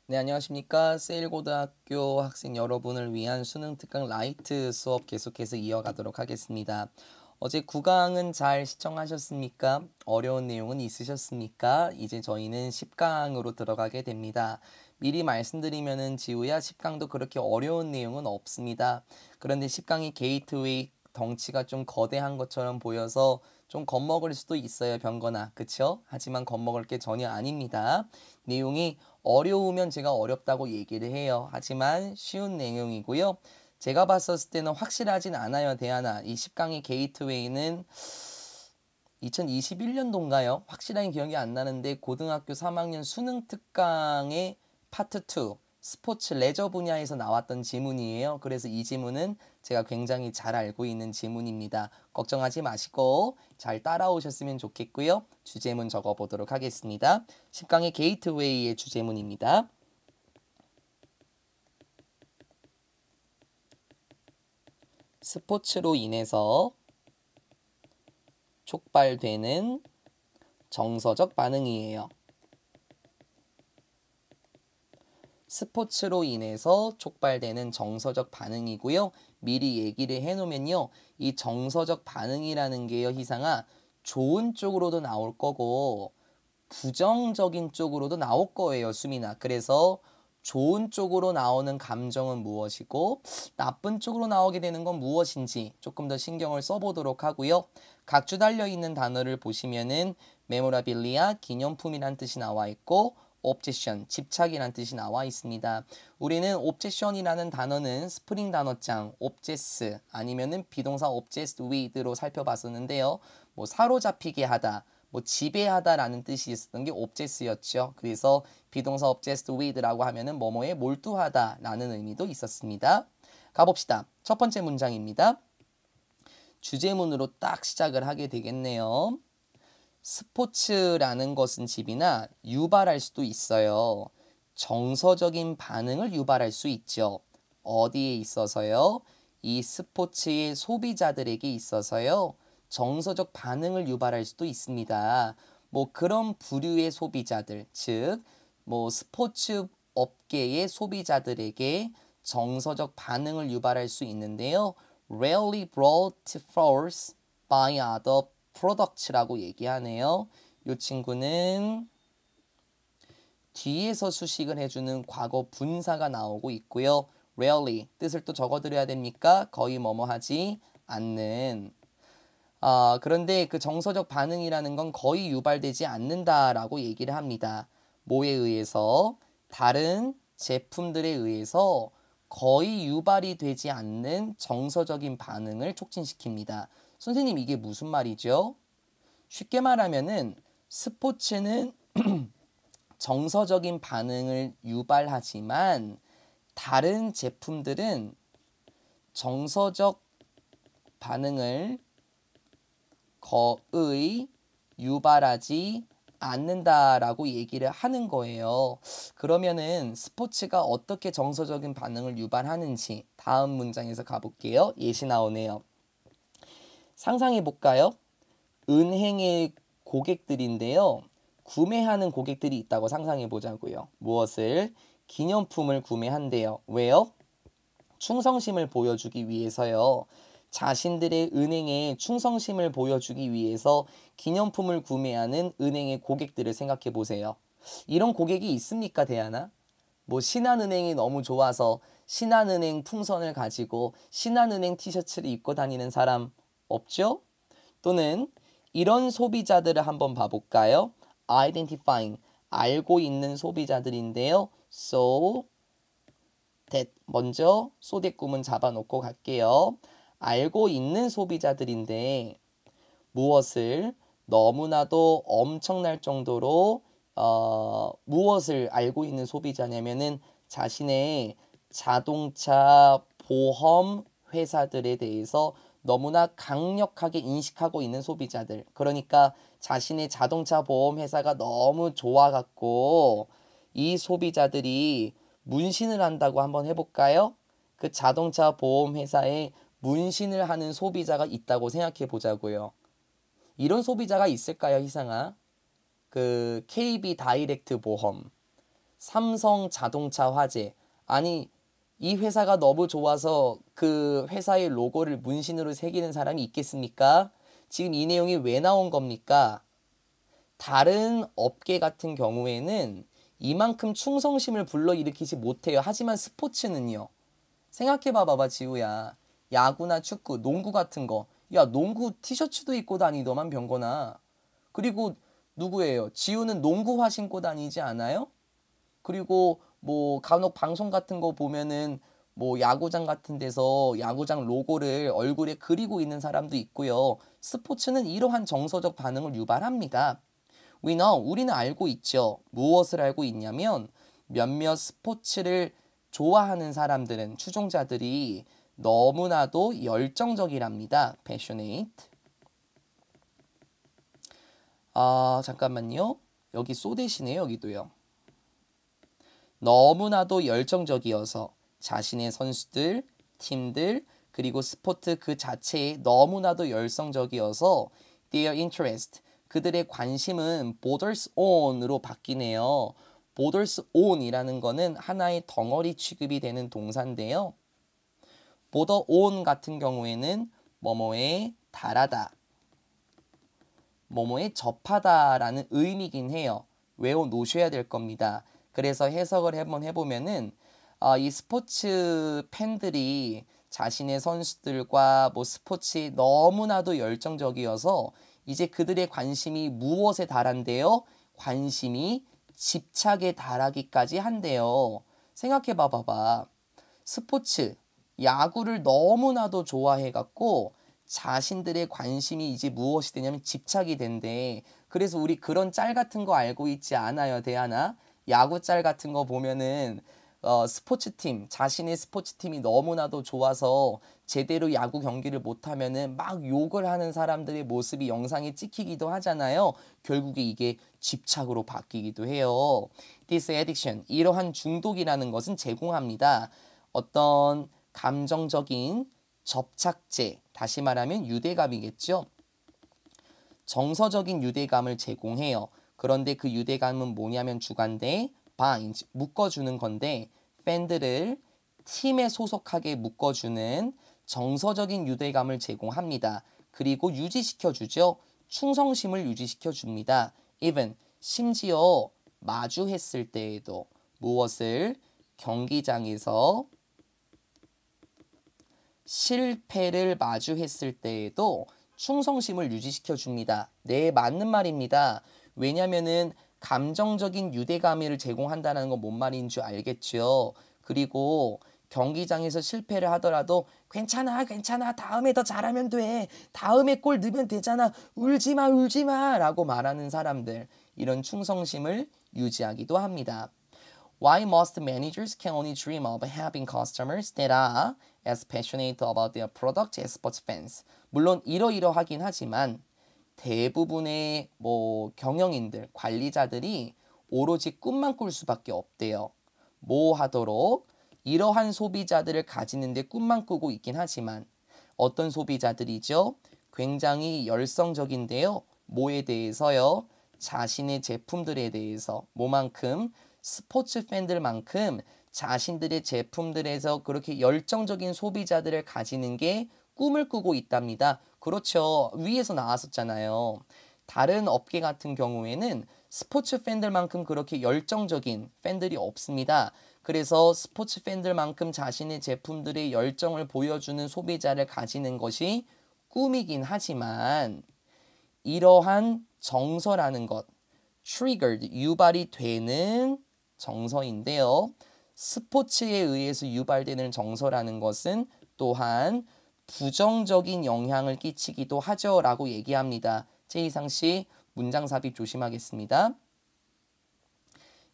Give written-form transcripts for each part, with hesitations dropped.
네, 안녕하십니까. 세일고등학교 학생 여러분을 위한 수능 특강 라이트 수업 계속해서 이어가도록 하겠습니다. 어제 9강은 잘 시청하셨습니까? 어려운 내용은 있으셨습니까? 이제 저희는 10강으로 들어가게 됩니다. 미리 말씀드리면은 지우야 10강도 그렇게 어려운 내용은 없습니다. 그런데 10강이 게이트웨이 덩치가 좀 거대한 것처럼 보여서 좀 겁먹을 수도 있어요, 병거나. 그쵸? 하지만 겁먹을 게 전혀 아닙니다. 내용이 어려우면 제가 어렵다고 얘기를 해요. 하지만 쉬운 내용이고요. 제가 봤었을 때는 확실하진 않아요. 대하나 이 10강의 게이트웨이는 2021년도인가요? 확실하게 기억이 안 나는데 고등학교 3학년 수능 특강의 파트 2 스포츠 레저 분야에서 나왔던 지문이에요. 그래서 이 지문은 제가 굉장히 잘 알고 있는 지문입니다. 걱정하지 마시고 잘 따라오셨으면 좋겠고요. 주제문 적어보도록 하겠습니다. 10강의 게이트웨이의 주제문입니다. 스포츠로 인해서 촉발되는 정서적 반응이에요. 스포츠로 인해서 촉발되는 정서적 반응이고요. 미리 얘기를 해놓으면요. 이 정서적 반응이라는 게요, 희상아, 좋은 쪽으로도 나올 거고 부정적인 쪽으로도 나올 거예요, 수민아. 그래서 좋은 쪽으로 나오는 감정은 무엇이고 나쁜 쪽으로 나오게 되는 건 무엇인지 조금 더 신경을 써보도록 하고요. 각주 달려있는 단어를 보시면은 메모라빌리아, 기념품이란 뜻이 나와 있고 옵제션, 집착이란 뜻이 나와 있습니다. 우리는 옵제션이라는 단어는 스프링 단어장, 옵제스 아니면은 비동사 옵제스 위드로 살펴봤었는데요. 뭐 사로잡히게 하다, 뭐 지배하다라는 뜻이 있었던 게 옵제스였죠. 그래서 비동사 옵제스 with라고 하면은 뭐뭐에 몰두하다라는 의미도 있었습니다. 가봅시다. 첫 번째 문장입니다. 주제문으로 딱 시작을 하게 되겠네요. 스포츠라는 것은 집이나 유발할 수도 있어요. 정서적인 반응을 유발할 수 있죠. 어디에 있어서요? 이 스포츠의 소비자들에게 있어서요. 정서적 반응을 유발할 수도 있습니다. 뭐 그런 부류의 소비자들, 즉 뭐 스포츠 업계의 소비자들에게 정서적 반응을 유발할 수 있는데요. Rarely brought forth by other products라고 얘기하네요. 이 친구는 뒤에서 수식을 해주는 과거 분사가 나오고 있고요. Rarely 뜻을 또 적어드려야 됩니까? 거의 뭐뭐 하지 않는. 그런데 그 정서적 반응이라는 건 거의 유발되지 않는다라고 얘기를 합니다. 뭐에 의해서? 다른 제품들에 의해서 거의 유발이 되지 않는 정서적인 반응을 촉진시킵니다. 선생님, 이게 무슨 말이죠? 쉽게 말하면은 스포츠는 정서적인 반응을 유발하지만 다른 제품들은 정서적 반응을 거의 유발하지 않는다라고 얘기를 하는 거예요. 그러면은 스포츠가 어떻게 정서적인 반응을 유발하는지 다음 문장에서 가볼게요. 예시 나오네요. 상상해 볼까요? 은행의 고객들인데요. 구매하는 고객들이 있다고 상상해 보자고요. 무엇을? 기념품을 구매한대요. 왜요? 충성심을 보여주기 위해서요. 자신들의 은행에 충성심을 보여주기 위해서 기념품을 구매하는 은행의 고객들을 생각해 보세요. 이런 고객이 있습니까, 대하나? 뭐 신한은행이 너무 좋아서 신한은행 풍선을 가지고 신한은행 티셔츠를 입고 다니는 사람 없죠? 또는 이런 소비자들을 한번 봐볼까요? Identifying, 알고 있는 소비자들인데요. So that, 먼저 so that 구문 잡아놓고 갈게요. 알고 있는 소비자들인데 무엇을 너무나도 엄청날 정도로 무엇을 알고 있는 소비자냐면은 자신의 자동차 보험 회사들에 대해서 너무나 강력하게 인식하고 있는 소비자들. 그러니까 자신의 자동차 보험 회사가 너무 좋아갖고 이 소비자들이 문신을 한다고 한번 해볼까요? 그 자동차 보험 회사에 문신을 하는 소비자가 있다고 생각해 보자고요. 이런 소비자가 있을까요, 희상아? 그 KB 다이렉트 보험, 삼성 자동차 화재. 아니, 이 회사가 너무 좋아서 그 회사의 로고를 문신으로 새기는 사람이 있겠습니까? 지금 이 내용이 왜 나온 겁니까? 다른 업계 같은 경우에는 이만큼 충성심을 불러일으키지 못해요. 하지만 스포츠는요. 생각해봐 봐봐 지우야. 야구나 축구, 농구 같은 거. 야, 농구 티셔츠도 입고 다니더만 병거나. 그리고 누구예요? 지우는 농구화 신고 다니지 않아요? 그리고 뭐 간혹 방송 같은 거 보면은 뭐 야구장 같은 데서 야구장 로고를 얼굴에 그리고 있는 사람도 있고요. 스포츠는 이러한 정서적 반응을 유발합니다. We know, 우리는 알고 있죠. 무엇을 알고 있냐면 몇몇 스포츠를 좋아하는 사람들은, 추종자들이 너무나도 열정적이랍니다. passionate. 잠깐만요. 여기 소 대신에 여기도요. 너무나도 열정적이어서 자신의 선수들, 팀들, 그리고 스포츠 그 자체에 너무나도 열성적이어서 their interest, 그들의 관심은 borders on으로 바뀌네요. borders on이라는 거는 하나의 덩어리 취급이 되는 동사인데요. border on 같은 경우에는 뭐뭐에 달하다, 뭐뭐에 접하다라는 의미긴 해요. 외워놓으셔야 될 겁니다. 그래서 해석을 한번 해보면은 이 스포츠 팬들이 자신의 선수들과 뭐 스포츠에 너무나도 열정적이어서 이제 그들의 관심이 무엇에 달한대요? 관심이 집착에 달하기까지 한대요. 생각해 봐봐. 스포츠, 야구를 너무나도 좋아해갖고 자신들의 관심이 이제 무엇이 되냐면 집착이 된대. 그래서 우리 그런 짤 같은 거 알고 있지 않아요, 대하나? 야구 짤 같은 거 보면은 스포츠팀, 자신의 스포츠팀이 너무나도 좋아서 제대로 야구 경기를 못하면은 막 욕을 하는 사람들의 모습이 영상에 찍히기도 하잖아요. 결국에 이게 집착으로 바뀌기도 해요. This addiction, 이러한 중독이라는 것은 제공합니다. 어떤 감정적인 접착제, 다시 말하면 유대감이겠죠. 정서적인 유대감을 제공해요. 그런데 그 유대감은 뭐냐면 주관대, bind, 묶어주는 건데 팬들을 팀에 소속하게 묶어주는 정서적인 유대감을 제공합니다. 그리고 유지시켜주죠. 충성심을 유지시켜줍니다. even, 심지어 마주했을 때에도 무엇을? 경기장에서 실패를 마주했을 때에도 충성심을 유지시켜 줍니다. 네, 맞는 말입니다. 왜냐면은 감정적인 유대감을 제공한다는 건 뭔 말인 줄 알겠죠. 그리고 경기장에서 실패를 하더라도 괜찮아, 괜찮아, 다음에 더 잘하면 돼, 다음에 골 넣으면 되잖아, 울지마, 울지마 라고 말하는 사람들, 이런 충성심을 유지하기도 합니다. Why most managers can only dream of having customers that are as passionate about their product as sports fans. 물론 이러이러하긴 하지만 대부분의 경영인들, 관리자들이 오로지 꿈만 꿀 수밖에 없대요. 뭐 하도록? 이러한 소비자들을 가지는데 꿈만 꾸고 있긴 하지만 어떤 소비자들이죠? 굉장히 열성적인데요. 뭐에 대해서요? 자신의 제품들에 대해서. 뭐만큼? 스포츠 팬들만큼 자신들의 제품들에서 그렇게 열정적인 소비자들을 가지는 게 꿈을 꾸고 있답니다. 그렇죠. 위에서 나왔었잖아요. 다른 업계 같은 경우에는 스포츠 팬들만큼 그렇게 열정적인 팬들이 없습니다. 그래서 스포츠 팬들만큼 자신의 제품들의 열정을 보여주는 소비자를 가지는 것이 꿈이긴 하지만 이러한 정서라는 것, triggered, 유발이 되는 정서인데요. 스포츠에 의해서 유발되는 정서라는 것은 또한 부정적인 영향을 끼치기도 하죠 라고 얘기합니다. 최희상 씨, 문장 삽입 조심하겠습니다.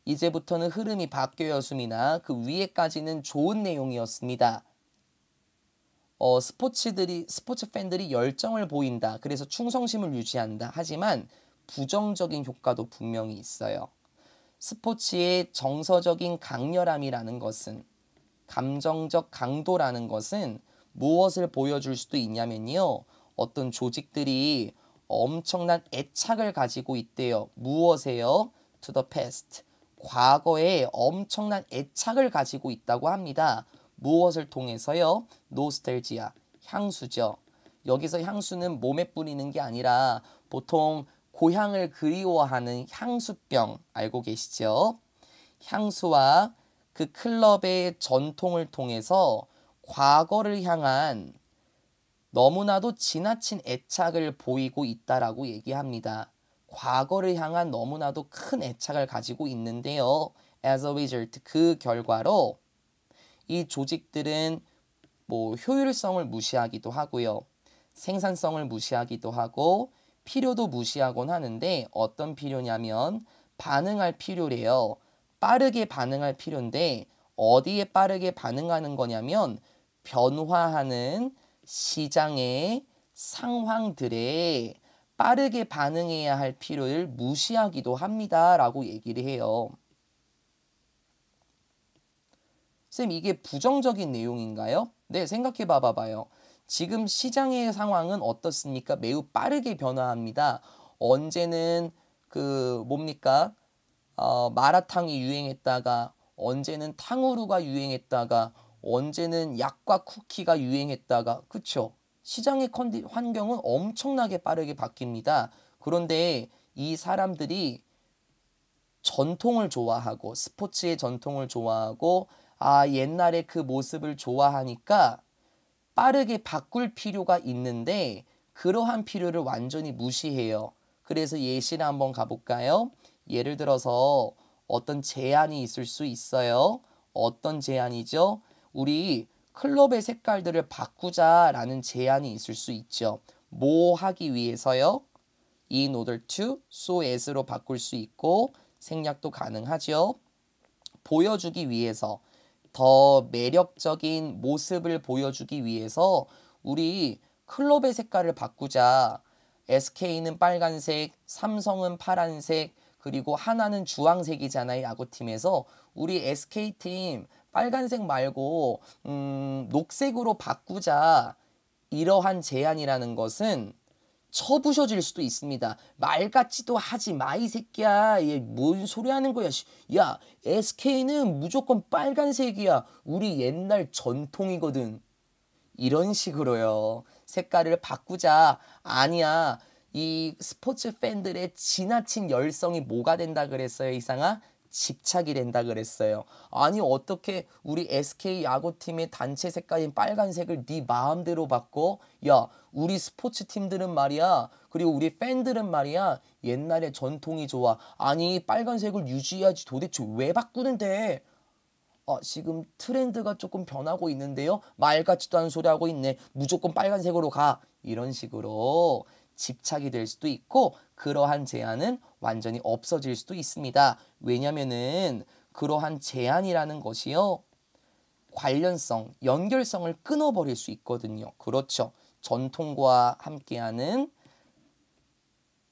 이제부터는 흐름이 바뀌어요, 수민아. 그 위에까지는 좋은 내용이었습니다. 스포츠 팬들이 열정을 보인다. 그래서 충성심을 유지한다. 하지만 부정적인 효과도 분명히 있어요. 스포츠의 정서적인 강렬함이라는 것은, 감정적 강도라는 것은 무엇을 보여줄 수도 있냐면요. 어떤 조직들이 엄청난 애착을 가지고 있대요. 무엇에요? To the past. 과거에 엄청난 애착을 가지고 있다고 합니다. 무엇을 통해서요? 노스텔지아, 향수죠. 여기서 향수는 몸에 뿌리는 게 아니라 보통 고향을 그리워하는 향수병 알고 계시죠? 향수와 그 클럽의 전통을 통해서 과거를 향한 너무나도 지나친 애착을 보이고 있다라고 얘기합니다. 과거를 향한 너무나도 큰 애착을 가지고 있는데요. As a result, 그 결과로 이 조직들은 뭐 효율성을 무시하기도 하고요. 생산성을 무시하기도 하고 필요도 무시하곤 하는데 어떤 필요냐면 반응할 필요래요. 빠르게 반응할 필요인데 어디에 빠르게 반응하는 거냐면 변화하는 시장의 상황들에 빠르게 반응해야 할 필요를 무시하기도 합니다. 라고 얘기를 해요. 쌤, 이게 부정적인 내용인가요? 네, 생각해 봐봐요. 지금 시장의 상황은 어떻습니까? 매우 빠르게 변화합니다. 언제는 뭡니까? 마라탕이 유행했다가, 언제는 탕후루가 유행했다가, 언제는 약과 쿠키가 유행했다가, 그쵸? 시장의 환경은 엄청나게 빠르게 바뀝니다. 그런데 이 사람들이 전통을 좋아하고 스포츠의 전통을 좋아하고 옛날에 그 모습을 좋아하니까 빠르게 바꿀 필요가 있는데 그러한 필요를 완전히 무시해요. 그래서 예시를 한번 가볼까요? 예를 들어서 어떤 제안이 있을 수 있어요. 어떤 제안이죠? 우리 클럽의 색깔들을 바꾸자라는 제안이 있을 수 있죠. 뭐 하기 위해서요? in order to, so as로 바꿀 수 있고 생략도 가능하죠. 보여주기 위해서 더 매력적인 모습을 보여주기 위해서 우리 클럽의 색깔을 바꾸자. SK는 빨간색, 삼성은 파란색, 그리고 하나는 주황색이잖아요. 야구팀에서 우리 SK팀 빨간색 말고 녹색으로 바꾸자. 이러한 제안이라는 것은 쳐부셔질 수도 있습니다. 말 같지도 하지 마, 이 새끼야. 얘 뭔 소리 하는 거야. 야, SK는 무조건 빨간색이야. 우리 옛날 전통이거든. 이런 식으로요. 색깔을 바꾸자. 아니야. 이 스포츠 팬들의 지나친 열성이 뭐가 된다 그랬어요, 이상아? 집착이 된다 그랬어요. 아니 어떻게 우리 SK 야구팀의 단체 색깔인 빨간색을 네 마음대로 바꿔? 야, 우리 스포츠 팀들은 말이야. 그리고 우리 팬들은 말이야. 옛날에 전통이 좋아. 아니 빨간색을 유지해야지 도대체 왜 바꾸는데? 지금 트렌드가 조금 변하고 있는데요. 말 같지도 않은 소리 하고 있네. 무조건 빨간색으로 가. 이런 식으로 집착이 될 수도 있고 그러한 제한은 완전히 없어질 수도 있습니다. 왜냐면은 그러한 제한이라는 것이요. 관련성, 연결성을 끊어버릴 수 있거든요. 그렇죠. 전통과 함께하는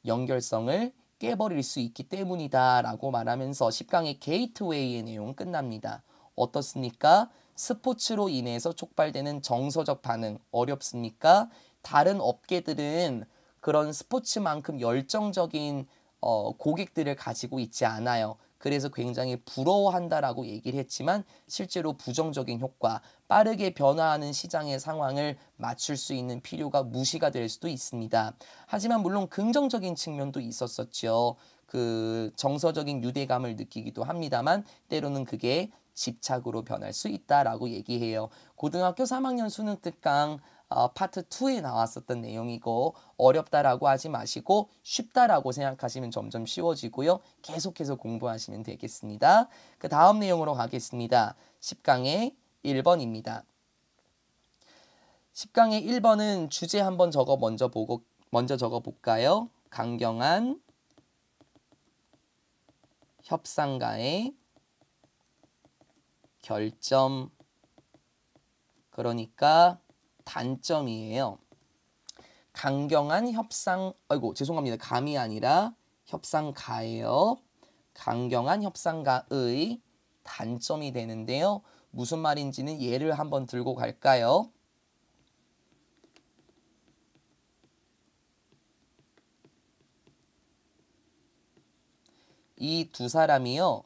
연결성을 깨버릴 수 있기 때문이다 라고 말하면서 10강의 게이트웨이의 내용은 끝납니다. 어떻습니까? 스포츠로 인해서 촉발되는 정서적 반응 어렵습니까? 다른 업계들은 그런 스포츠만큼 열정적인 고객들을 가지고 있지 않아요. 그래서 굉장히 부러워한다라고 얘기를 했지만 실제로 부정적인 효과, 빠르게 변화하는 시장의 상황을 맞출 수 있는 필요가 무시가 될 수도 있습니다. 하지만 물론 긍정적인 측면도 있었었죠. 그 정서적인 유대감을 느끼기도 합니다만 때로는 그게 집착으로 변할 수 있다라고 얘기해요. 고등학교 3학년 수능 특강 파트 2에 나왔었던 내용이고 어렵다라고 하지 마시고 쉽다라고 생각하시면 점점 쉬워지고요. 계속해서 공부하시면 되겠습니다. 그 다음 내용으로 가겠습니다. 10강의 1번입니다. 10강의 1번은 주제 한번 먼저 적어 볼까요? 강경한 협상가의 결점, 그러니까 단점이에요. 강경한 죄송합니다. 감이 아니라 협상가예요. 강경한 협상가의 단점이 되는데요. 무슨 말인지는 예를 한번 들고 갈까요? 이 두 사람이요.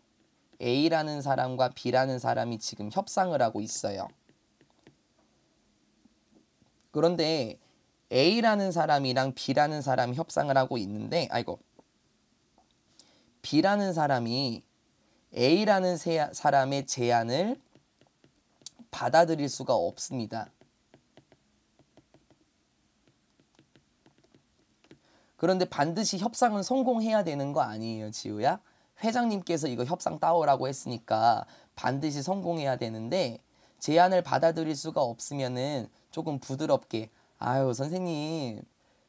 A라는 사람과 B라는 사람이 지금 협상을 하고 있어요. 그런데 A라는 사람이랑 B라는 사람이 협상을 하고 있는데, B라는 사람이 A라는 사람의 제안을 받아들일 수가 없습니다. 그런데 반드시 협상은 성공해야 되는 거 아니에요, 지우야? 회장님께서 이거 협상 따오라고 했으니까 반드시 성공해야 되는데, 제안을 받아들일 수가 없으면은 조금 부드럽게, 아유, 선생님,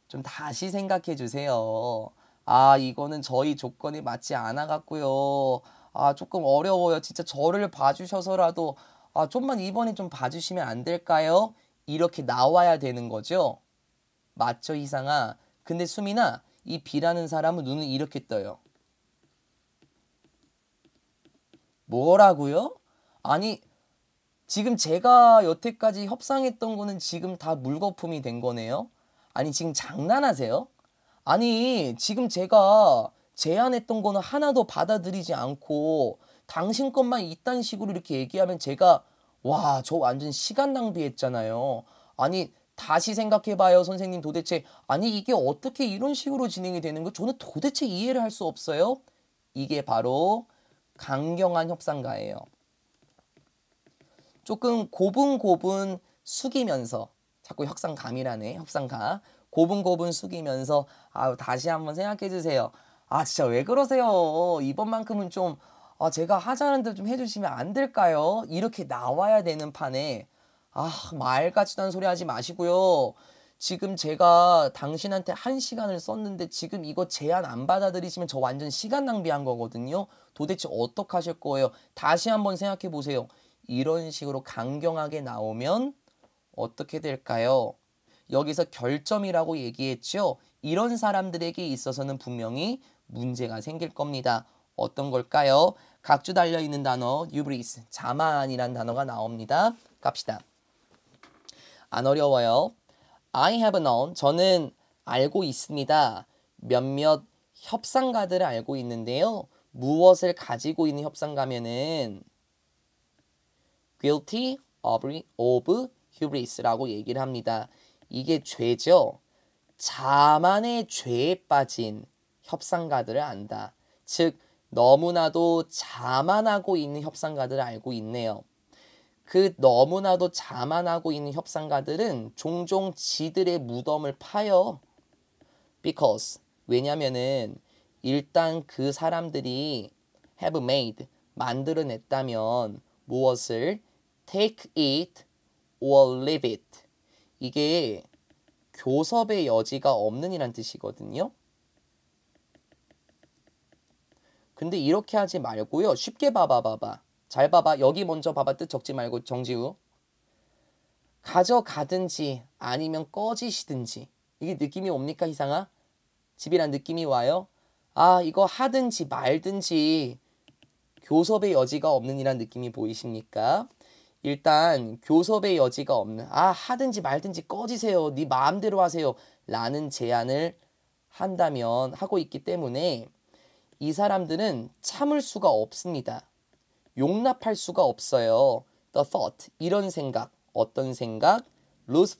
좀 다시 생각해 주세요. 아, 이거는 저희 조건에 맞지 않아 갖고요. 아, 조금 어려워요. 진짜 저를 봐주셔서라도, 아, 좀만 이번에 좀 봐주시면 안 될까요? 이렇게 나와야 되는 거죠. 맞죠, 희상아? 근데 수민아, 이 B라는 사람은 눈을 이렇게 떠요. 뭐라고요? 아니, 지금 제가 여태까지 협상했던 거는 지금 다 물거품이 된 거네요? 아니, 지금 장난하세요? 아니, 지금 제가 제안했던 거는 하나도 받아들이지 않고 당신 것만 이딴 식으로 이렇게 얘기하면 제가, 와, 저 완전 시간 낭비했잖아요. 아니, 다시 생각해봐요, 선생님. 도대체, 아니, 이게 어떻게 이런 식으로 진행이 되는 거? 저는 도대체 이해를 할 수 없어요. 이게 바로 강경한 협상가예요. 조금 고분고분 숙이면서, 자꾸 협상감이라네, 협상가. 고분고분 숙이면서, 아유, 다시 한번 생각해 주세요. 아, 진짜 왜 그러세요? 이번만큼은 좀, 제가 하자는 대로 좀 해주시면 안 될까요? 이렇게 나와야 되는 판에, 말 같지도 않은 소리 하지 마시고요. 지금 제가 당신한테 1시간을 썼는데 지금 이거 제안 안 받아들이시면 저 완전 시간 낭비한 거거든요. 도대체 어떡하실 거예요? 다시 한번 생각해 보세요. 이런 식으로 강경하게 나오면 어떻게 될까요? 여기서 결점이라고 얘기했죠. 이런 사람들에게 있어서는 분명히 문제가 생길 겁니다. 어떤 걸까요? 각주 달려있는 단어 hubris, 자만이란 단어가 나옵니다. 갑시다. 안 어려워요. I have known, 저는 알고 있습니다. 몇몇 협상가들을 알고 있는데요. 무엇을 가지고 있는 협상가면은 guilty of hubris라고 얘기를 합니다. 이게 죄죠. 자만의 죄에 빠진 협상가들을 안다. 즉 너무나도 자만하고 있는 협상가들을 알고 있네요. 그 너무나도 자만하고 있는 협상가들은 종종 지들의 무덤을 파요. Because, 왜냐면은 일단 그 사람들이 have made, 만들어냈다면 무엇을 take it or leave it. 이게 교섭의 여지가 없는 이란 뜻이거든요. 근데 이렇게 하지 말고요. 쉽게 봐봐. 잘 봐봐. 여기 먼저 봐봐. 뜻 적지 말고 정지우. 가져가든지 아니면 꺼지시든지. 이게 느낌이 옵니까, 희상아? 집이란 느낌이 와요? 아, 이거 하든지 말든지 교섭의 여지가 없는 이란 느낌이 보이십니까? 일단 교섭의 여지가 없는, 하든지 말든지 꺼지세요. 네 마음대로 하세요. 라는 제안을 한다면, 하고 있기 때문에 이 사람들은 참을 수가 없습니다. 용납할 수가 없어요. The thought, 이런 생각, 어떤 생각? lose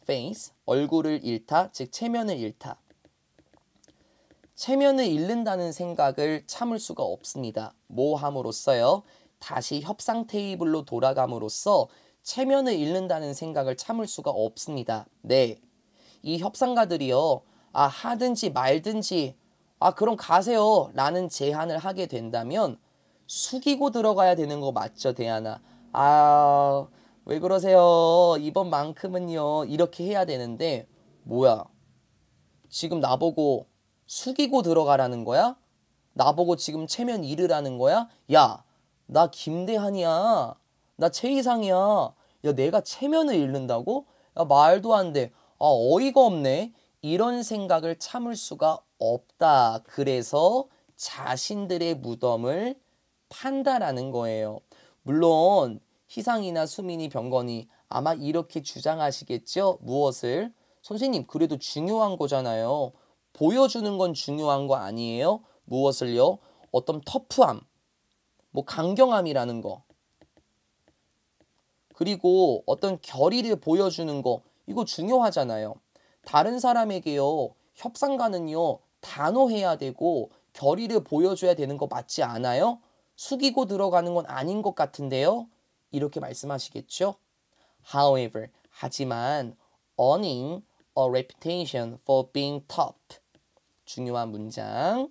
face, 얼굴을 잃다, 즉 체면을 잃다. 체면을 잃는다는 생각을 참을 수가 없습니다. 뭐 함으로써요? 다시 협상 테이블로 돌아감으로써 체면을 잃는다는 생각을 참을 수가 없습니다. 네, 이 협상가들이요. 하든지 말든지 그럼 가세요 라는 제안을 하게 된다면 숙이고 들어가야 되는 거 맞죠, 대안아? 왜 그러세요? 이번만큼은요. 이렇게 해야 되는데 뭐야? 지금 나보고 숙이고 들어가라는 거야? 나보고 지금 체면 잃으라는 거야? 야, 나 김대한이야. 나 최이상이야. 야, 내가 체면을 잃는다고? 야, 말도 안 돼. 어이가 없네. 이런 생각을 참을 수가 없다. 그래서 자신들의 무덤을 판다라는 거예요. 물론 희상이나 수민이, 병건이 아마 이렇게 주장하시겠죠? 무엇을? 선생님, 그래도 중요한 거잖아요. 보여주는 건 중요한 거 아니에요? 무엇을요? 어떤 터프함, 뭐 강경함이라는 거, 그리고 어떤 결의를 보여주는 거, 이거 중요하잖아요. 다른 사람에게요, 협상가는요, 단호해야 되고 결의를 보여줘야 되는 거 맞지 않아요? 숙이고 들어가는 건 아닌 것 같은데요? 이렇게 말씀하시겠죠? However, 하지만 earning a reputation for being tough. 중요한 문장.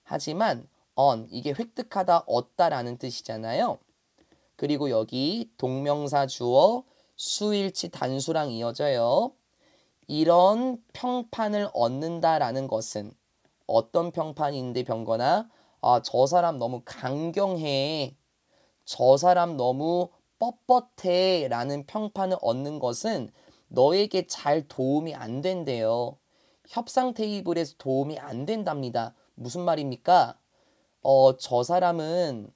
하지만 earn, 이게 획득하다, 얻다라는 뜻이잖아요. 그리고 여기 동명사 주어 수일치 단수랑 이어져요. 이런 평판을 얻는다라는 것은 어떤 평판인데 병거나 저 사람 너무 강경해, 저 사람 너무 뻣뻣해 라는 평판을 얻는 것은 너에게 잘 도움이 안 된대요. 협상 테이블에서 도움이 안 된답니다. 무슨 말입니까? 저 사람은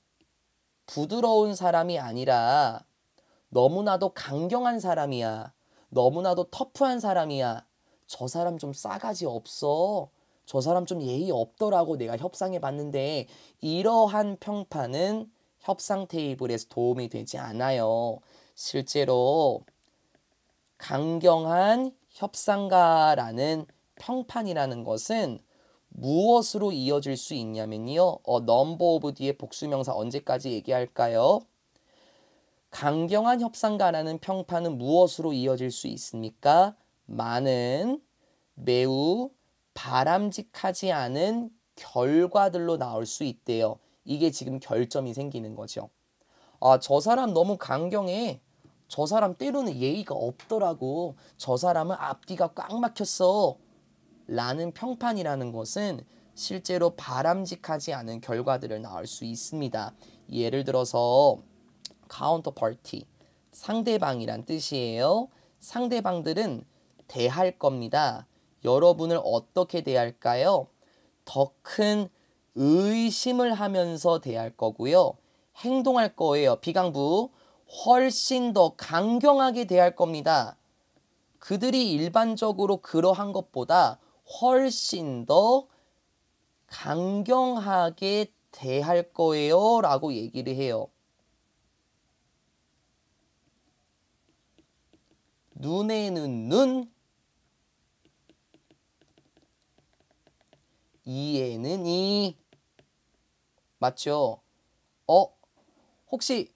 부드러운 사람이 아니라 너무나도 강경한 사람이야. 너무나도 터프한 사람이야. 저 사람 좀 싸가지 없어. 저 사람 좀 예의 없더라고 내가 협상해 봤는데, 이러한 평판은 협상 테이블에서 도움이 되지 않아요. 실제로 강경한 협상가라는 평판이라는 것은 무엇으로 이어질 수 있냐면요. 넘버 오브 뒤에 복수명사 언제까지 얘기할까요? 강경한 협상가라는 평판은 무엇으로 이어질 수 있습니까? 많은 매우 바람직하지 않은 결과들로 나올 수 있대요. 이게 지금 결점이 생기는 거죠. 저 사람 너무 강경해. 저 사람 때로는 예의가 없더라고. 저 사람은 앞뒤가 꽉 막혔어. 라는 평판이라는 것은 실제로 바람직하지 않은 결과들을 낳을 수 있습니다. 예를 들어서 counterparty, 상대방이란 뜻이에요. 상대방들은 대할 겁니다. 여러분을 어떻게 대할까요? 더 큰 의심을 하면서 대할 거고요. 행동할 거예요. 비강부, 훨씬 더 강경하게 대할 겁니다. 그들이 일반적으로 그러한 것보다 훨씬 더 강경하게 대할 거예요 라고 얘기를 해요. 눈에는 눈, 이에는 이. 맞죠? 혹시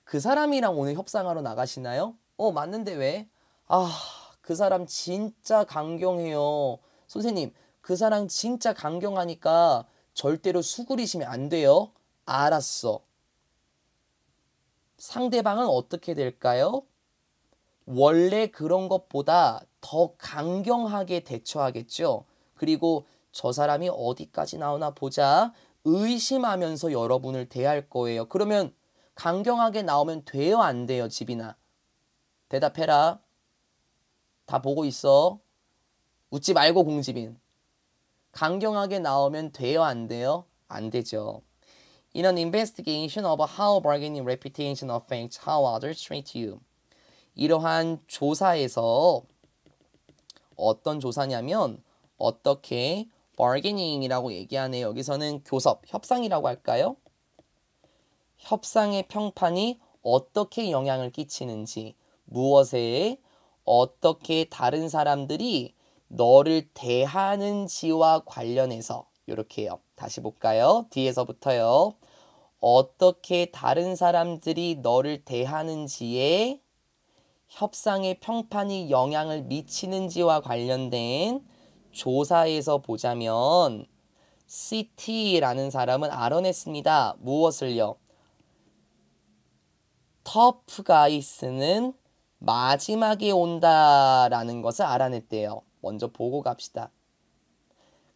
그 사람이랑 오늘 협상하러 나가시나요? 맞는데 왜? 그 사람 진짜 강경해요. 선생님, 그 사람 진짜 강경하니까 절대로 수그리시면 안 돼요. 알았어. 상대방은 어떻게 될까요? 원래 그런 것보다 더 강경하게 대처하겠죠. 그리고 저 사람이 어디까지 나오나 보자 의심하면서 여러분을 대할 거예요. 그러면 강경하게 나오면 돼요, 안 돼요, 집이나? 대답해라. 다 보고 있어. 웃지 말고 공집인. 강경하게 나오면 돼요, 안 돼요? 안 되죠. In an investigation of how bargaining reputation affects how others treat you. 이러한 조사에서 어떤 조사냐면 어떻게 bargaining이라고 얘기하네요. 여기서는 교섭, 협상이라고 할까요? 협상의 평판이 어떻게 영향을 끼치는지, 무엇에 어떻게 다른 사람들이 너를 대하는지와 관련해서 이렇게요. 다시 볼까요? 뒤에서부터요. 어떻게 다른 사람들이 너를 대하는지에 협상의 평판이 영향을 미치는지와 관련된 조사에서 보자면 CT라는 사람은 알아냈습니다. 무엇을요? 터프 가이스는 마지막에 온다라는 것을 알아냈대요. 먼저 보고 갑시다.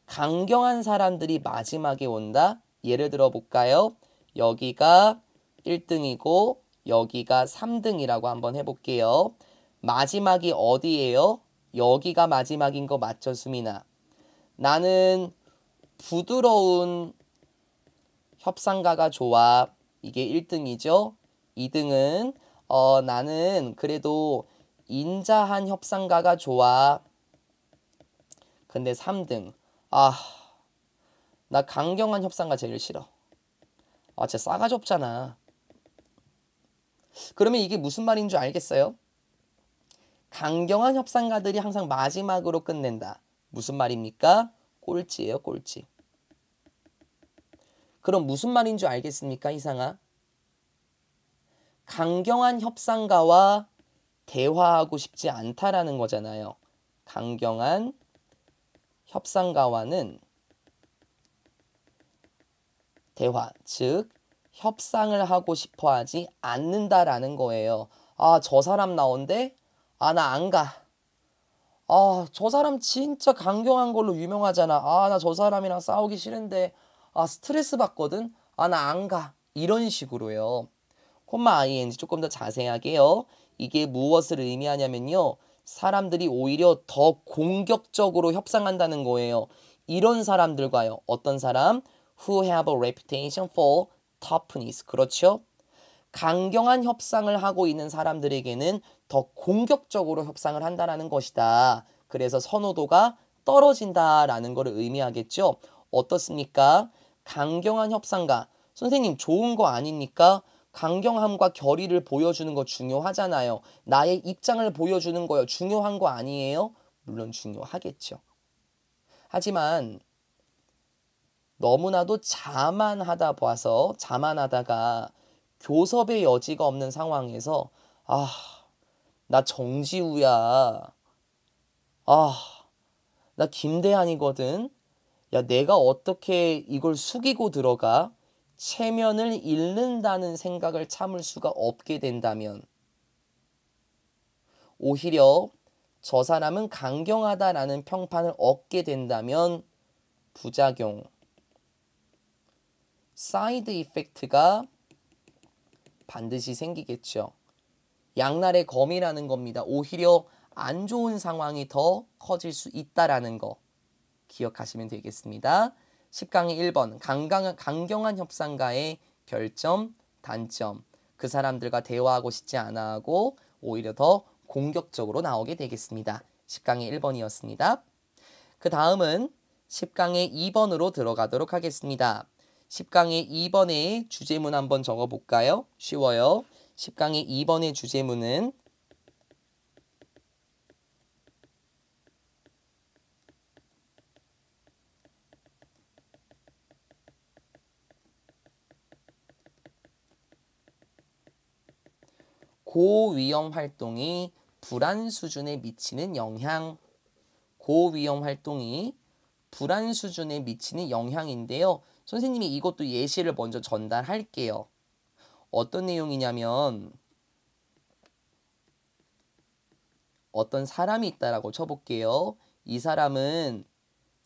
강경한 사람들이 마지막에 온다? 예를 들어 볼까요? 여기가 1등이고 여기가 3등이라고 한번 해볼게요. 마지막이 어디예요? 여기가 마지막인 거 맞죠, 수민아? 나는 부드러운 협상가가 좋아. 이게 1등이죠. 2등은 나는 그래도 인자한 협상가가 좋아. 근데 3등. 나 강경한 협상가 제일 싫어. 아, 진짜 싸가지 없잖아. 그러면 이게 무슨 말인 줄 알겠어요? 강경한 협상가들이 항상 마지막으로 끝낸다. 무슨 말입니까? 꼴찌예요, 꼴찌. 그럼 무슨 말인 줄 알겠습니까, 이상아? 강경한 협상가와 대화하고 싶지 않다라는 거잖아요. 강경한 협상가와는 대화, 즉 협상을 하고 싶어 하지 않는다라는 거예요. 아, 저 사람 나온대? 아, 나 안 가. 아, 저 사람 진짜 강경한 걸로 유명하잖아. 아, 나 저 사람이랑 싸우기 싫은데. 아, 스트레스 받거든. 아, 나 안 가. 이런 식으로요. 콤마 ing 조금 더 자세하게요. 이게 무엇을 의미하냐면요. 사람들이 오히려 더 공격적으로 협상한다는 거예요. 이런 사람들과요. 어떤 사람? Who have a reputation for toughness. 그렇죠? 강경한 협상을 하고 있는 사람들에게는 더 공격적으로 협상을 한다는 것이다. 그래서 선호도가 떨어진다라는 것을 의미하겠죠. 어떻습니까? 강경한 협상가. 선생님 좋은 거 아닙니까? 강경함과 결의를 보여주는 거 중요하잖아요. 나의 입장을 보여주는 거요. 중요한 거 아니에요? 물론 중요하겠죠. 하지만 너무나도 자만하다가 교섭의 여지가 없는 상황에서 아, 나 정지우야. 아, 나 김대한이거든. 야, 내가 어떻게 이걸 숙이고 들어가? 체면을 잃는다는 생각을 참을 수가 없게 된다면 오히려 저 사람은 강경하다라는 평판을 얻게 된다면 부작용, 사이드 이펙트가 반드시 생기겠죠. 양날의 검이라는 겁니다. 오히려 안 좋은 상황이 더 커질 수 있다라는 거 기억하시면 되겠습니다. 10강의 1번 강경한 협상가의 별점, 단점. 그 사람들과 대화하고 싶지 않아 하고 오히려 더 공격적으로 나오게 되겠습니다. 10강의 1번이었습니다. 그 다음은 10강의 2번으로 들어가도록 하겠습니다. 10강의 2번의 주제문 한번 적어볼까요? 쉬워요. 10강의 2번의 주제문은 고위험 활동이 불안 수준에 미치는 영향. 고위험 활동이 불안 수준에 미치는 영향인데요. 선생님이 이것도 예시를 먼저 전달할게요. 어떤 내용이냐면 어떤 사람이 있다라고 쳐볼게요. 이 사람은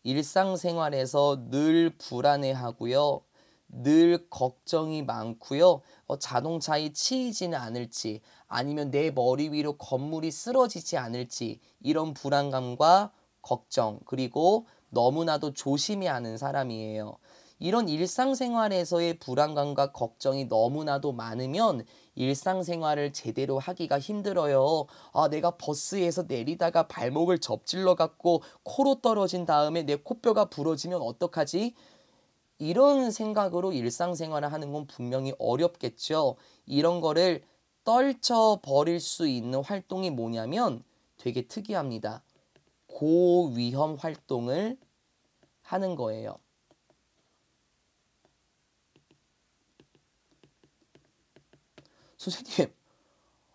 일상생활에서 늘 불안해하고요. 늘 걱정이 많고요. 자동차에 치이지는 않을지 아니면 내 머리 위로 건물이 쓰러지지 않을지 이런 불안감과 걱정 그리고 너무나도 조심해야 하는 사람이에요. 이런 일상생활에서의 불안감과 걱정이 너무나도 많으면 일상생활을 제대로 하기가 힘들어요. 아, 내가 버스에서 내리다가 발목을 접질러 갖고 코로 떨어진 다음에 내 코뼈가 부러지면 어떡하지? 이런 생각으로 일상생활을 하는 건 분명히 어렵겠죠. 이런 거를 떨쳐버릴 수 있는 활동이 뭐냐면 되게 특이합니다. 고위험 활동을 하는 거예요. 선생님,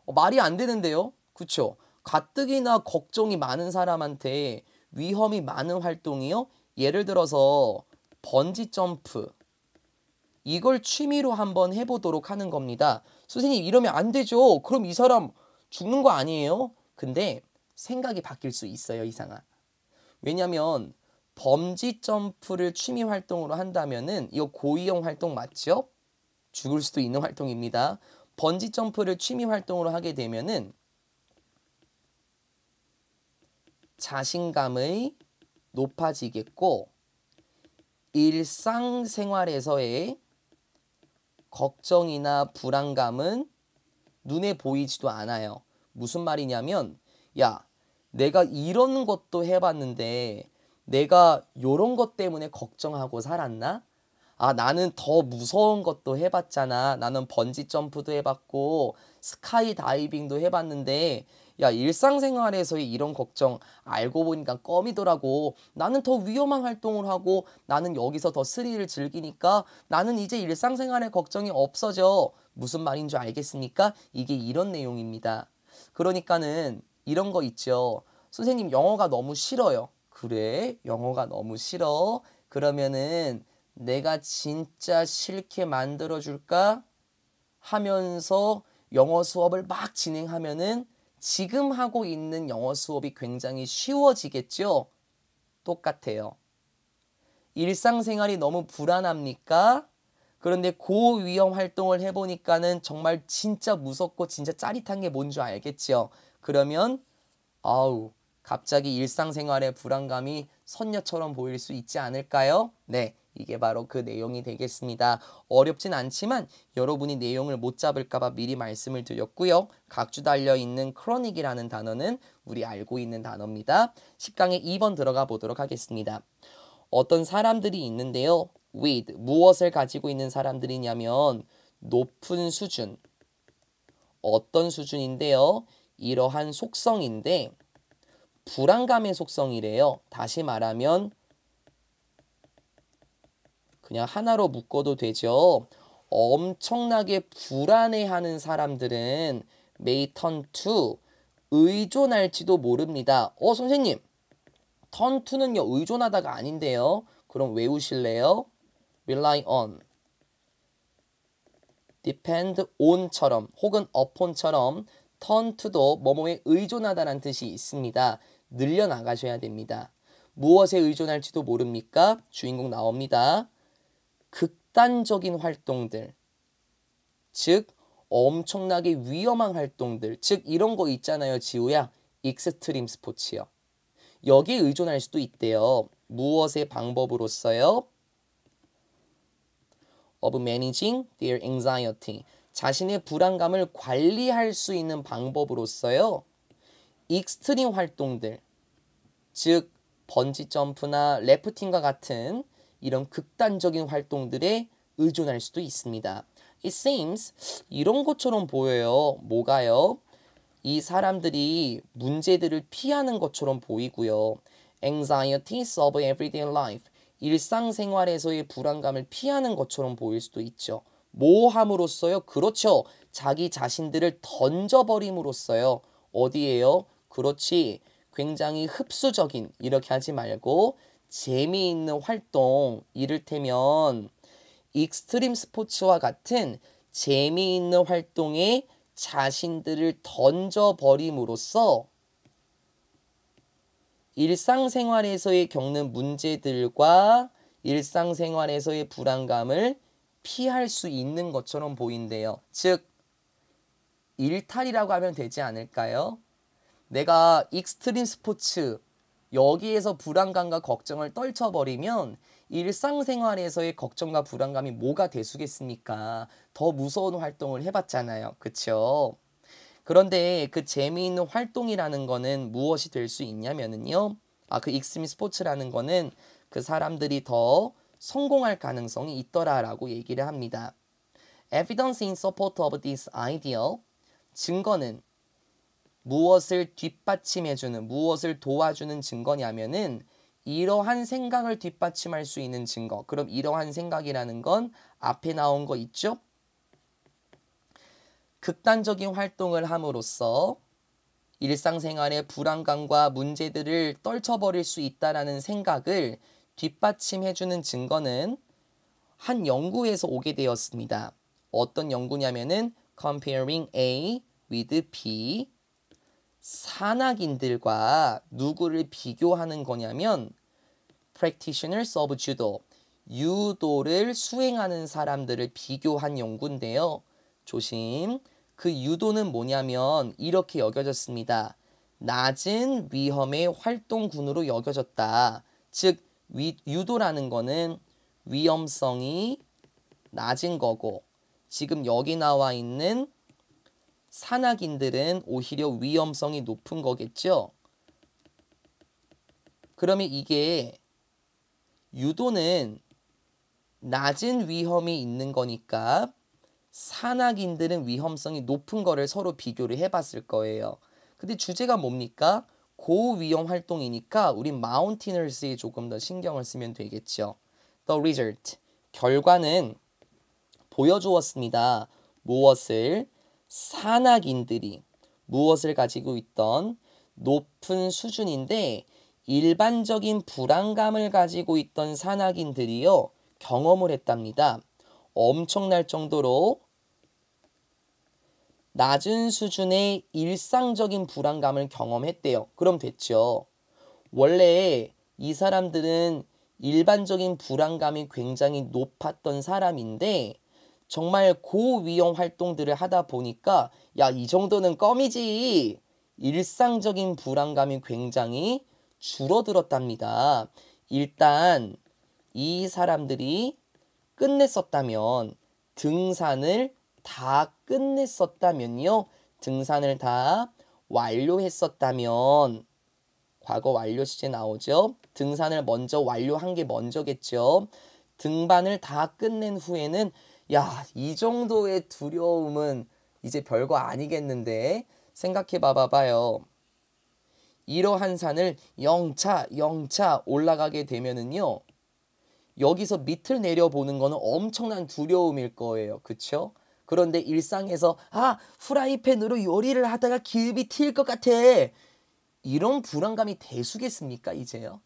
말이 안 되는데요? 그쵸? 가뜩이나 걱정이 많은 사람한테 위험이 많은 활동이요? 예를 들어서 번지 점프. 이걸 취미로 한번 해보도록 하는 겁니다. 선생님, 이러면 안 되죠. 그럼 이 사람 죽는 거 아니에요? 근데 생각이 바뀔 수 있어요, 이상아. 왜냐면 범지 점프를 취미 활동으로 한다면은 이거 고위험 활동 맞죠? 죽을 수도 있는 활동입니다. 번지 점프를 취미 활동으로 하게 되면은 자신감이 높아지겠고 일상생활에서의 걱정이나 불안감은 눈에 보이지도 않아요. 무슨 말이냐면 야, 내가 이런 것도 해봤는데 내가 요런 것 때문에 걱정하고 살았나? 아, 나는 더 무서운 것도 해봤잖아. 나는 번지 점프도 해봤고 스카이 다이빙도 해봤는데 야, 일상생활에서의 이런 걱정 알고 보니까 껌이더라고. 나는 더 위험한 활동을 하고 나는 여기서 더 스릴을 즐기니까 나는 이제 일상생활의 걱정이 없어져. 무슨 말인 줄 알겠습니까? 이게 이런 내용입니다. 그러니까는 이런 거 있죠. 선생님, 영어가 너무 싫어요. 그래? 영어가 너무 싫어? 그러면은 내가 진짜 싫게 만들어줄까? 하면서 영어 수업을 막 진행하면은 지금 하고 있는 영어 수업이 굉장히 쉬워지겠죠? 똑같아요. 일상생활이 너무 불안합니까? 그런데 고위험 활동을 해보니까는 정말 진짜 무섭고 진짜 짜릿한 게 뭔 줄 알겠죠? 그러면 아우, 갑자기 일상생활의 불안감이 선녀처럼 보일 수 있지 않을까요? 네, 이게 바로 그 내용이 되겠습니다. 어렵진 않지만 여러분이 내용을 못 잡을까 봐 미리 말씀을 드렸고요. 각주 달려있는 크로닉이라는 단어는 우리 알고 있는 단어입니다. 10강에 2번 들어가 보도록 하겠습니다. 어떤 사람들이 있는데요. with, 무엇을 가지고 있는 사람들이냐면 높은 수준, 어떤 수준인데요. 이러한 속성인데 불안감의 속성이래요. 다시 말하면 그냥 하나로 묶어도 되죠. 엄청나게 불안해하는 사람들은 may turn to 의존할지도 모릅니다. 선생님, turn to는요 의존하다가 아닌데요. 그럼 외우실래요? rely on, depend on처럼 혹은 upon처럼 turn to도 뭐뭐에 의존하다라는 뜻이 있습니다. 늘려나가셔야 됩니다. 무엇에 의존할지도 모릅니까? 주인공 나옵니다. 극단적인 활동들, 즉 엄청나게 위험한 활동들, 즉 이런 거 있잖아요. 지우야, 익스트림 스포츠요. 여기에 의존할 수도 있대요. 무엇의 방법으로써요? of managing their anxiety. 자신의 불안감을 관리할 수 있는 방법으로써요. 익스트림 활동들, 즉 번지 점프나 래프팅과 같은 이런 극단적인 활동들에 의존할 수도 있습니다. It seems 이런 것처럼 보여요. 뭐가요? 이 사람들이 문제들을 피하는 것처럼 보이고요. Anxieties of everyday life. 일상생활에서의 불안감을 피하는 것처럼 보일 수도 있죠. 뭐 함으로써요? 그렇죠. 자기 자신들을 던져버림으로써요. 어디에요? 그렇지. 굉장히 흡수적인, 이렇게 하지 말고 재미있는 활동, 이를테면 익스트림 스포츠와 같은 재미있는 활동에 자신들을 던져버림으로써 일상생활에서의 겪는 문제들과 일상생활에서의 불안감을 피할 수 있는 것처럼 보인대요. 즉, 일탈이라고 하면 되지 않을까요? 내가 익스트림 스포츠, 여기에서 불안감과 걱정을 떨쳐버리면 일상생활에서의 걱정과 불안감이 뭐가 되수겠습니까? 더 무서운 활동을 해봤잖아요. 그쵸? 그런데 그 재미있는 활동이라는 거는 무엇이 될 수 있냐면은요. 그 익스트림 스포츠라는 거는 그 사람들이 더 성공할 가능성이 있더라라고 얘기를 합니다. Evidence in support of this ideal. 증거는 무엇을 뒷받침해주는, 무엇을 도와주는 증거냐면은 이러한 생각을 뒷받침할 수 있는 증거. 그럼 이러한 생각이라는 건 앞에 나온 거 있죠? 극단적인 활동을 함으로써 일상생활의 불안감과 문제들을 떨쳐버릴 수 있다라는 생각을 뒷받침해주는 증거는 한 연구에서 오게 되었습니다. 어떤 연구냐면은 comparing A with B. 산악인들과 누구를 비교하는 거냐면 practitioners of judo. 유도를 수행하는 사람들을 비교한 연구인데요. 조심. 그 유도는 뭐냐면 이렇게 여겨졌습니다. 낮은 위험의 활동군으로 여겨졌다. 즉 유도라는 거는 위험성이 낮은 거고 지금 여기 나와 있는 산악인들은 오히려 위험성이 높은 거겠죠. 그러면 이게 유도는 낮은 위험이 있는 거니까 산악인들은 위험성이 높은 거를 서로 비교를 해봤을 거예요. 근데 주제가 뭡니까? 고위험 활동이니까 우린 마운티너스에 조금 더 신경을 쓰면 되겠죠. The result, 결과는 보여주었습니다. 무엇을? 산악인들이 무엇을 가지고 있던 높은 수준인데 일반적인 불안감을 가지고 있던 산악인들이요. 경험을 했답니다. 엄청날 정도로 낮은 수준의 일상적인 불안감을 경험했대요. 그럼 됐죠. 원래 이 사람들은 일반적인 불안감이 굉장히 높았던 사람인데 정말 고위험 활동들을 하다 보니까 야, 이 정도는 껌이지. 일상적인 불안감이 굉장히 줄어들었답니다. 일단 이 사람들이 끝냈었다면 등산을 다 끝냈었다면요. 등산을 다 완료했었다면 과거 완료 시제 나오죠. 등산을 먼저 완료한 게 먼저겠죠. 등반을 다 끝낸 후에는 야, 이 정도의 두려움은 이제 별거 아니겠는데 생각해 봐봐요. 이러한 산을 영차 올라가게 되면은요. 여기서 밑을 내려보는 거는 엄청난 두려움일 거예요. 그쵸? 그런데 일상에서 후라이팬으로 요리를 하다가 기름이 튈 것 같아. 이런 불안감이 대수겠습니까 이제요?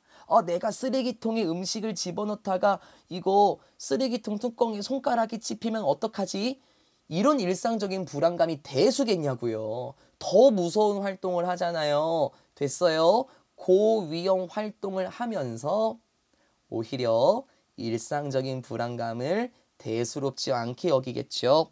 내가 쓰레기통에 음식을 집어넣다가 이거 쓰레기통 뚜껑에 손가락이 찝히면 어떡하지? 이런 일상적인 불안감이 대수겠냐고요. 더 무서운 활동을 하잖아요. 됐어요? 고위험 활동을 하면서 오히려 일상적인 불안감을 대수롭지 않게 여기겠죠.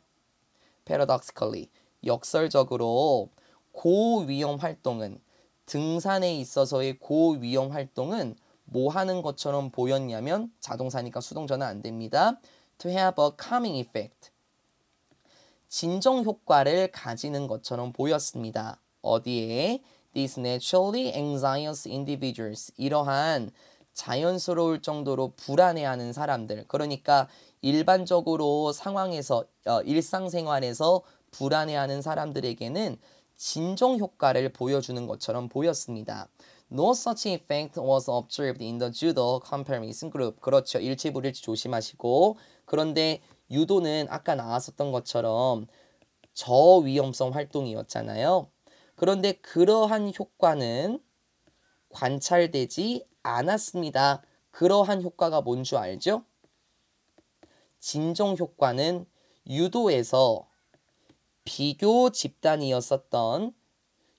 Paradoxically, 역설적으로 고위험 활동은 등산에 있어서의 고위험 활동은 뭐 하는 것처럼 보였냐면 자동사니까 수동전은 안 됩니다. To have a calming effect. 진정 효과를 가지는 것처럼 보였습니다. 어디에? These naturally anxious individuals. 이러한 자연스러울 정도로 불안해하는 사람들. 그러니까 일반적으로 상황에서 일상생활에서 불안해하는 사람들에게는 진정 효과를 보여주는 것처럼 보였습니다. No such effect was observed in the judo comparison group. 그렇죠. 일치불일치 조심하시고. 그런데 유도는 아까 나왔었던 것처럼 저위험성 활동이었잖아요. 그런데 그러한 효과는 관찰되지 않았습니다. 그러한 효과가 뭔 줄 알죠? 진정 효과는 유도에서 비교 집단이었었던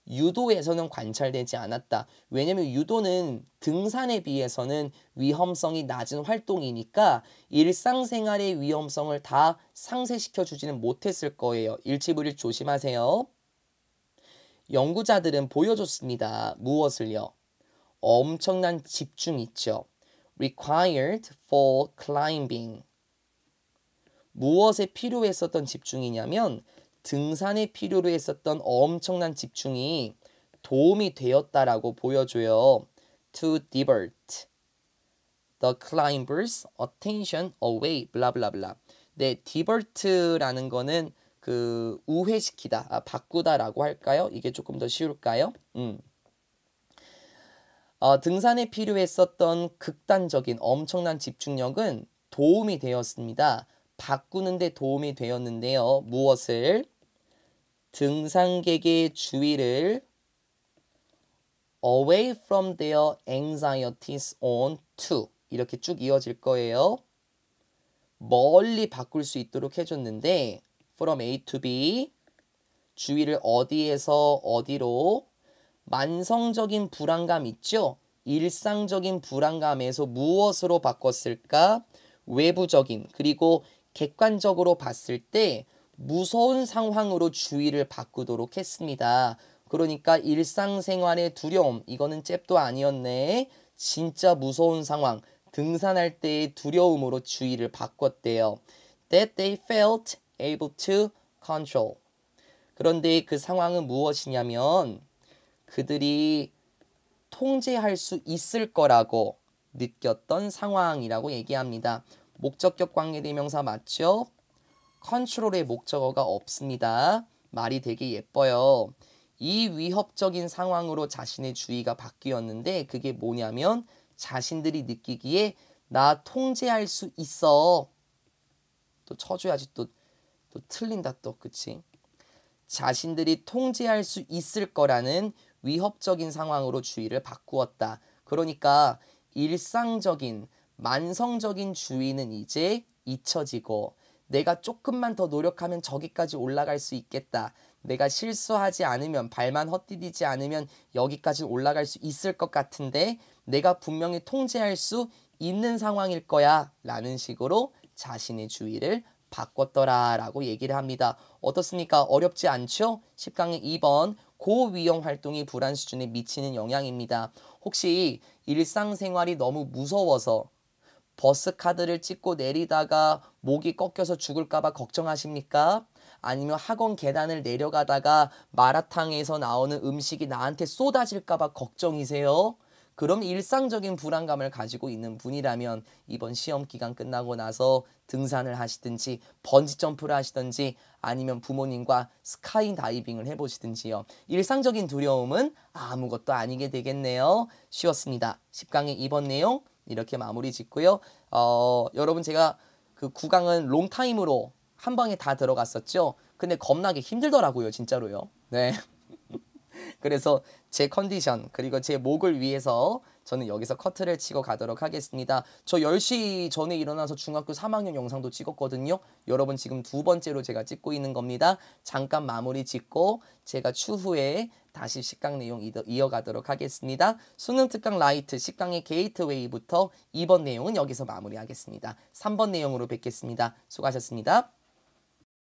유도에서는 관찰되지 않았다. 왜냐면 유도는 등산에 비해서는 위험성이 낮은 활동이니까 일상생활의 위험성을 다 상쇄시켜 주지는 못했을 거예요. 일치불일 조심하세요. 연구자들은 보여줬습니다. 무엇을요? 엄청난 집중 있죠. Required for climbing. 무엇에 필요했었던 집중이냐면 등산에 필요로 했었던 엄청난 집중이 도움이 되었다라고 보여줘요. To divert the climbers' attention away, 블라블라블라. 네, divert라는 거는 그 우회시키다, 바꾸다라고 할까요? 이게 조금 더 쉬울까요? 등산에 필요했었던 극단적인 엄청난 집중력은 도움이 되었습니다. 바꾸는데 도움이 되었는데요. 무엇을? 등산객의 주의를 away from their anxieties on to 이렇게 쭉 이어질 거예요. 멀리 바꿀 수 있도록 해줬는데 from A to B 주의를 어디에서 어디로 만성적인 불안감 있죠? 일상적인 불안감에서 무엇으로 바꿨을까? 외부적인 그리고 객관적으로 봤을 때 무서운 상황으로 주의를 바꾸도록 했습니다. 그러니까 일상생활의 두려움, 이거는 잽도 아니었네. 진짜 무서운 상황, 등산할 때의 두려움으로 주의를 바꿨대요. That they felt able to control. 그런데 그 상황은 무엇이냐면 그들이 통제할 수 있을 거라고 느꼈던 상황이라고 얘기합니다. 목적격 관계대명사 맞죠? 컨트롤의 목적어가 없습니다. 말이 되게 예뻐요. 이 위협적인 상황으로 자신의 주의가 바뀌었는데 그게 뭐냐면 자신들이 느끼기에 나 통제할 수 있어. 또 쳐줘야지 또 틀린다 또 그치? 자신들이 통제할 수 있을 거라는 위협적인 상황으로 주의를 바꾸었다. 그러니까 일상적인 만성적인 주의는 이제 잊혀지고 내가 조금만 더 노력하면 저기까지 올라갈 수 있겠다. 내가 실수하지 않으면 발만 헛디디지 않으면 여기까지 올라갈 수 있을 것 같은데 내가 분명히 통제할 수 있는 상황일 거야 라는 식으로 자신의 주의를 바꿨더라 라고 얘기를 합니다. 어떻습니까? 어렵지 않죠? 10강의 2번 고위험 활동이 불안 수준에 미치는 영향입니다. 혹시 일상생활이 너무 무서워서 버스 카드를 찍고 내리다가 목이 꺾여서 죽을까봐 걱정하십니까? 아니면 학원 계단을 내려가다가 마라탕에서 나오는 음식이 나한테 쏟아질까봐 걱정이세요? 그럼 일상적인 불안감을 가지고 있는 분이라면 이번 시험 기간 끝나고 나서 등산을 하시든지 번지점프를 하시든지 아니면 부모님과 스카이다이빙을 해보시든지요. 일상적인 두려움은 아무것도 아니게 되겠네요. 쉬웠습니다. 10강의 2번 내용 이렇게 마무리 짓고요. 여러분 제가 그 9강은 롱타임으로 한 방에 다 들어갔었죠. 근데 겁나게 힘들더라고요. 진짜로요. 네. 그래서 제 컨디션 그리고 제 목을 위해서 저는 여기서 커트를 치고 가도록 하겠습니다. 저 10시 전에 일어나서 중학교 3학년 영상도 찍었거든요. 여러분 지금 두 번째로 제가 찍고 있는 겁니다. 잠깐 마무리 짓고 제가 추후에 다시 10강 내용 이어가도록 하겠습니다. 수능 특강 라이트 10강의 게이트웨이부터 2번 내용은 여기서 마무리하겠습니다. 3번 내용으로 뵙겠습니다. 수고하셨습니다.